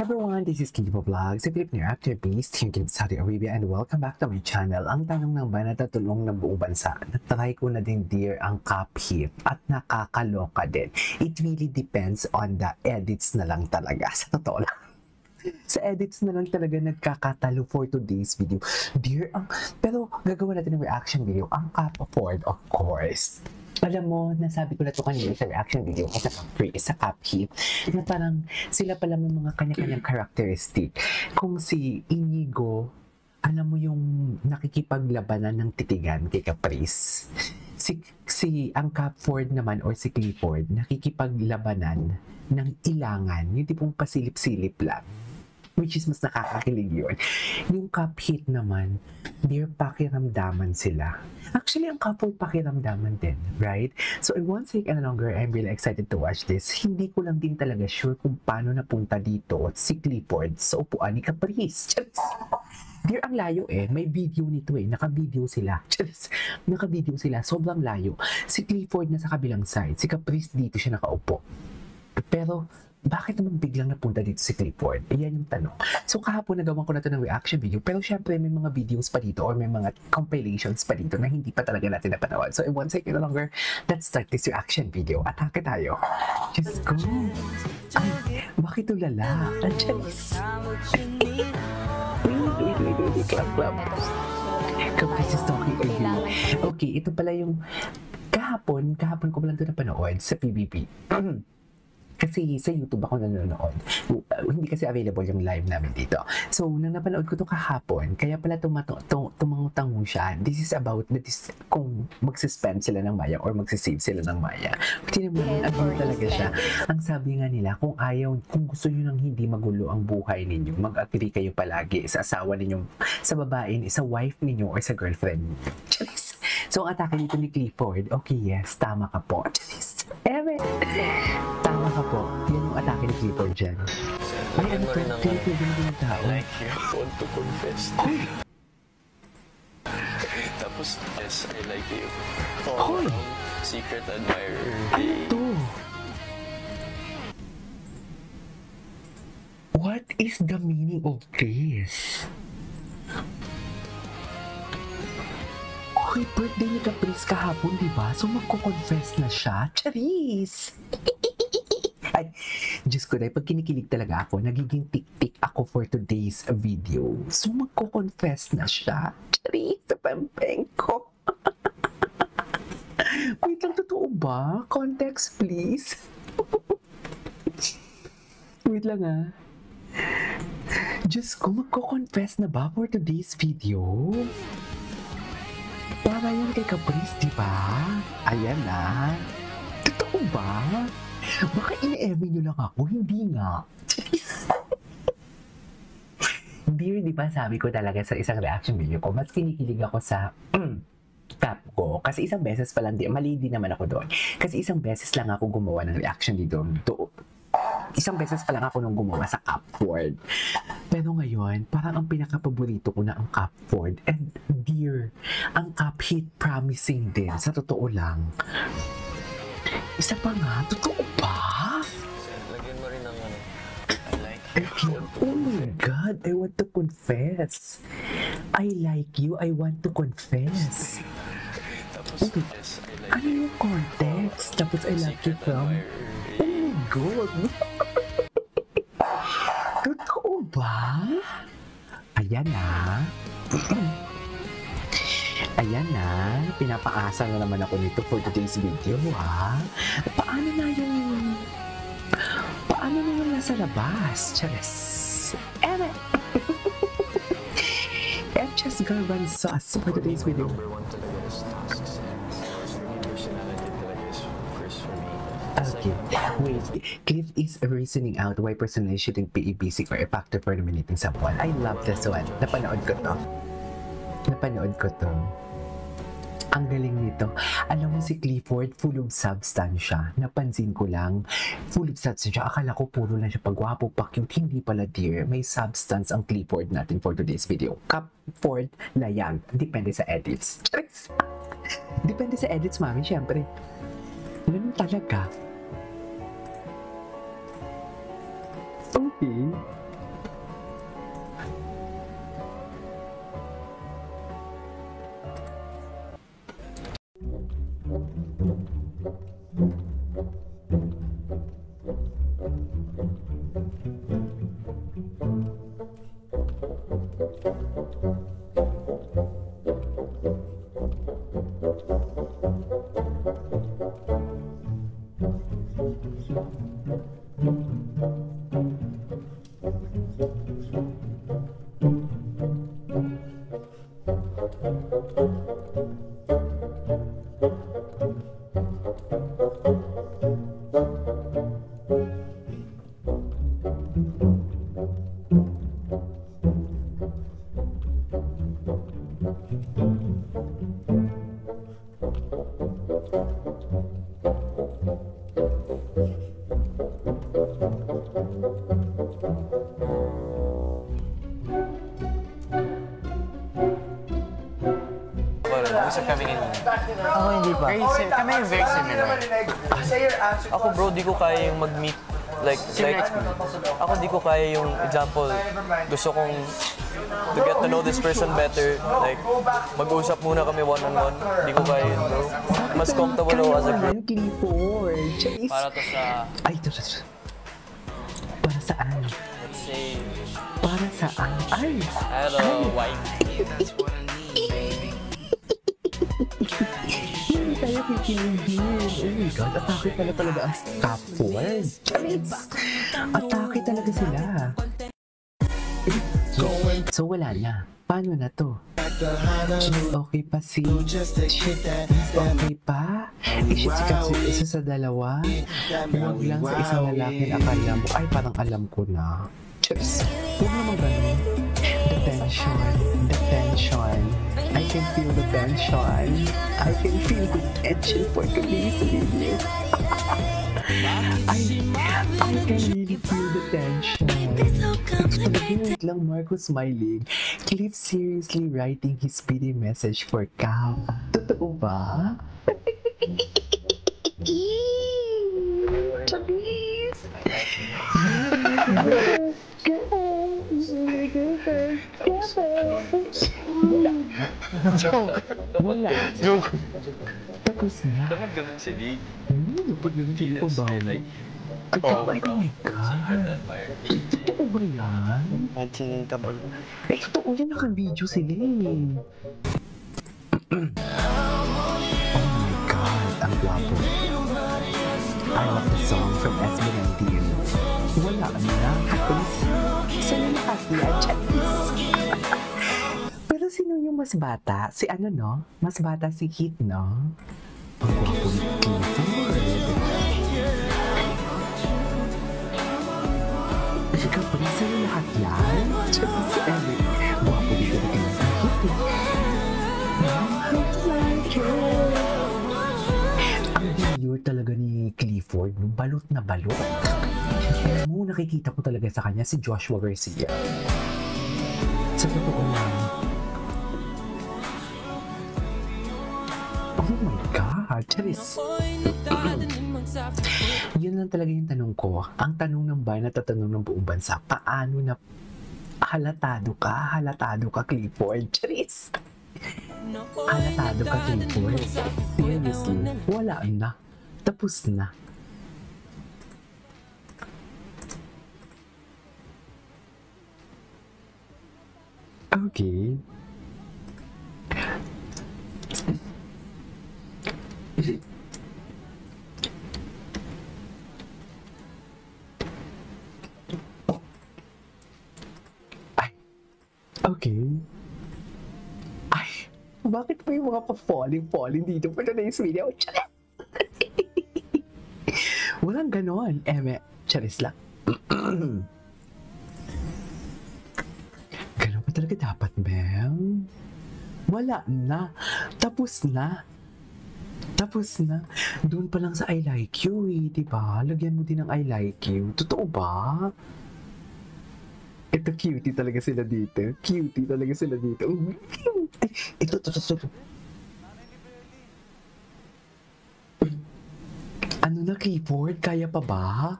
Everyone, this is Kindipo Vlogs, a Filipino actor based here in Saudi Arabia, and welcome back to my channel. Ang tanong ng ba natatulong ng buong bansa, natry ko na din dear ang cup hit at nakakaloka din. It really depends on the edits na lang talaga, sa totoo lang. Sa edits na lang talaga nagkakatalo for today's video. Dear, pero gagawa natin ng reaction video, ang cup afford, of course. Alam mo, nasabi ko na ito kanina sa reaction video sa cup hit, na parang sila pala may mga kanya-kanyang characteristic. Kung si Inigo, alam mo yung nakikipaglabanan ng titigan kay Caprice. Ang Capford naman or si Clifford, nakikipaglabanan ng ilangan, yung tipong pasilip-silip lang. Which is mas nakakakilig yun. Yung cup hit naman, dear, pakiramdaman sila. Actually, ang couple pakiramdaman din, right? So, in one sake and longer, I'm really excited to watch this. Hindi ko lang din talaga sure kung paano napunta dito si Clifford sa upuan ni Caprice. Dear, ang layo eh. May video nito eh. Naka-video sila. Naka-video sila. Sobrang layo. Si Clifford na sa kabilang side. Si Caprice dito siya nakaupo. Pero, bakit naman biglang napunta dito si Clifford? Ayan yung tanong. So kahapon nagawa ko na ito ng reaction video, pero syempre may mga videos pa dito or may mga compilations pa dito na hindi pa talaga natin napanood. So in one second longer, let's start this reaction video. Atake tayo. Just go. Ay, bakit ulala? Angelis. Wait. Clap. Caprice is talking to you. Okay, ito pala yung kahapon ko pala ito napanood sa PBB. Kasi sa YouTube ako nanonood. Hindi kasi available yung live namin dito. So, nang napanood ko to kahapon, kaya pala tumangutango siya. This is about kung magsispend sila ng maya or magsisave sila ng maya. Tinan mo naman, agree talaga siya. Ang sabi nga nila, kung gusto nyo nang hindi magulo ang buhay ninyo, mag-agree kayo palagi sa asawa ninyo, sa babae, sa wife ninyo or sa girlfriend. So, ang atake dito ni Clifford, okay, yes, tama ka po. Tama ka po. Yan yung atake ni Clifford dyan. Ay, ano to? Clifford din yung tao. Like you want to confess. Tapos, yes, I like you. Hoy! Secret admirer. Ano to? What is the meaning of this? Okay, birthday ni Caprice kahapon, diba? So, magko-confess na siya. Charis! Ay, Diyos ko, dahil pag kinikilig talaga ako, nagiging tik-tik ako for today's video. So, magko-confess na siya. Charis, sa pempeng ko. Wait lang, totoo ba? Context, please. Wait lang ah. Diyos ko, magko-confess na ba for today's video? Para yan kay Caprice, di ba? Ayan na. Totoo ba? Baka ina-eme nyo lang ako, hindi nga. Dear, di ba sabi ko talaga sa isang reaction video ko, mas kinikilig ako sa tap ko. Kasi isang beses pa lang, mali din naman ako doon. Kasi isang beses lang ako gumawa ng reaction video doon. Isang beses pa lang ako nung gumawa sa Capford. Pero ngayon, parang ang pinaka-paborito ko na ang Capford. And dear, ang Cap hit promising din. Sa totoo lang. Isa pa nga, totoo ba? Lagyan mo rin ng I like you. Oh my God, I want to confess. I like you, I want to confess. Tapos, Okay, yes, I like ano yung context? Tapos I like you from... Oh my God! Totoo ba? Ayan na. Ayan na. Pinapaasa na naman ako nito for today's video, ha? Paano na yung nasa labas? Charis. Eme! Etches Garbanzos for today's video. Number one talaga is tasks. Your personality talaga is first for me. Okay, wait. Cliff is reasoning out why personally shouldn't be a basic or a factor for nominating someone. I love this one. Napanood ko to. Ang galing nito. Alam mo si Clifford, full of substance siya. Napansin ko lang, full of substance siya. Akala ko puro lang siya pagwapo, pa-cute. Hindi pala, dear. May substance ang Clifford natin for today's video. Capford, layag. Depende sa edits. Depende sa edits, mami, syempre. Ganun talaga. Okay. Gusto kami ganyan. Ako hindi pa. Kami yung very similar. Ako bro, di ko kaya yung mag-meet. Like, ako di ko kaya yung example. Gusto kong to get to know this person better. Like, mag-usap muna kami one-on-one. Di ko kaya yun bro. Mas comfortable ako as a group. Clifford. Charis. Para to sa, Ay, ito. Para saan? let's say, Para saan? Ay! I had a wife. Hindi tayo kikiligin. Oh my God, atake pala talaga ang Clifford. Charis! Atake talaga sila. So wala na. Paano na to? Okay pa si... Okay pa? Isikat si isa sa dalawa? Huwag lang sa isang lalaki na akala mo. Ay, parang alam ko na. Charis! Huwag naman ganun. The tension. I can feel the tension. I can feel the tension for Kalisli. I can really feel the tension. Wait lang, Marco smiling. Cliff seriously writing his pity message for Cal. Totoo ba? Charis! Wala. Tapos na. Dapat ganun si Lee. Dapat ganun ko ba? Oh my God. Totoo ba yan? Chinita ba? Eh, totoo yan. Naka-video sila eh. Oh my God. Ang gwapo. I love the song from SB19. Wala na. Please. Sino nakasya? Pero sino yung mas bata? Si ano no? Mas bata si Heat no? Ang gwapo ni Clifford. Ikaw pa rin sa'yo lahat yan? Tsaka si Eric. Gwapo dito na kayo sa Heat. Ang demure talaga ni Clifford. Balot na balot. Mo nakikita ko talaga sa kanya si Joshua Garcia. Sa totoo lang. Oh my God, Charis. Yun lang talaga yung tanong ko. Ang tanong ng bayan at tatanong ng buong bansa, paano na halatado ka, Clifford? Charis. Halatado ka, Clifford. Seriously, wala na. Tapos na. Okay. Ay. Okay. Ay. Bakit pa yung mga pa-falling dito? Pwede na yung video. Charis! Walang ganon. Charis lang. Ganon pa talaga dapat, Mel? Wala na. Tapos na. Doon pa lang sa I like you eh, diba? Lagyan mo din ng I like you. Totoo ba? Ito, cutie talaga sila dito. Ay, ito. Ano na, Clifford? Kaya pa ba?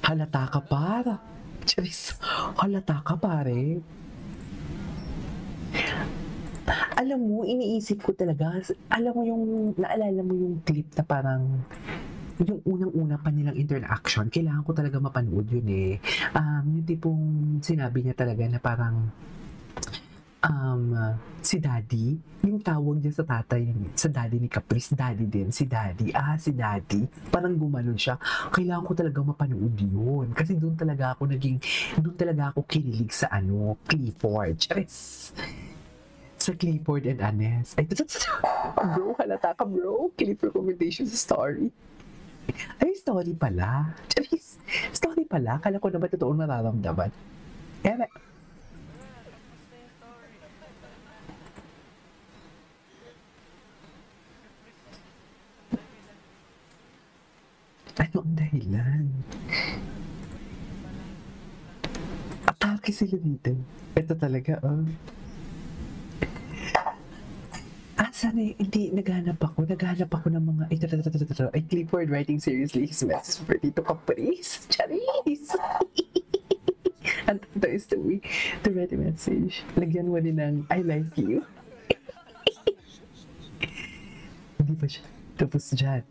Halata ka pa? Charis, halata ka pare. Alam mo, iniisip ko talaga, naalala mo yung clip na parang yung unang-una pa nilang interaction, kailangan ko talaga mapanood yun eh. Yung tipong sinabi niya talaga na parang si Daddy, yung tawag niya sa tatay, sa daddy ni Caprice, Daddy din, si Daddy, si Daddy, parang gumanon siya. Kailangan ko talaga mapanood yun. Kasi doon talaga ako kinilig sa Clifford. Charis! Sa Clifford and Anes. Ay, bro, halata ka bro. Clip recommendation sa story. Ay, story pala. Charis! Story pala. Kala ko na ba totoong nararamdaman? Eme. Ano ang dahilan? Atake sila dito. Ito talaga, sana hindi, naghanap ako ng mga, ay, Clifford writing seriously his message for Tito Caprice. Charis! And that is the way to write a message. Lagyan mo din ng, I like you. Hindi pa siya. Tapos dyan,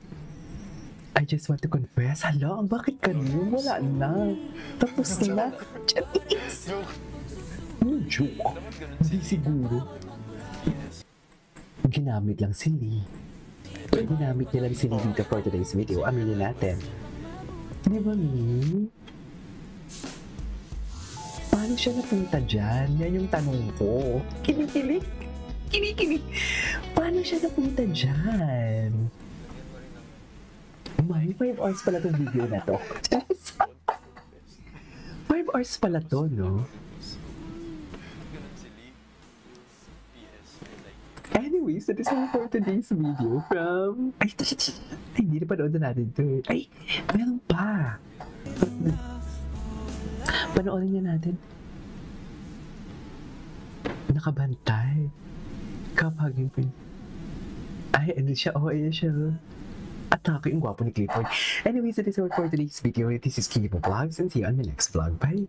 I just want to confess. Hala, bakit kanino? Wala na. Tapos na. Charis! Joke. Hindi siguro. Ginamit lang si Lee. Ginamit niya lang si Lee dito for today's video. Aminin natin. Di ba, Mi? Paano siya napunta dyan? Yan yung tanong ko. Kinikilig. Paano siya napunta dyan? May 5 hours pala itong video na to. 5 hours pala to, no? Anyways, that is all for today's video from... Ay, hindi na panood na natin to. Ay, meron pa. Panoorin niya natin. Nakabantay. Kapag yung pin... Ay, ano siya? Ayan siya. Atake, yung gwapo ni Clifford. Anyways, that is all for today's video. This is Kibo Vlogs and see you on the next vlog. Bye!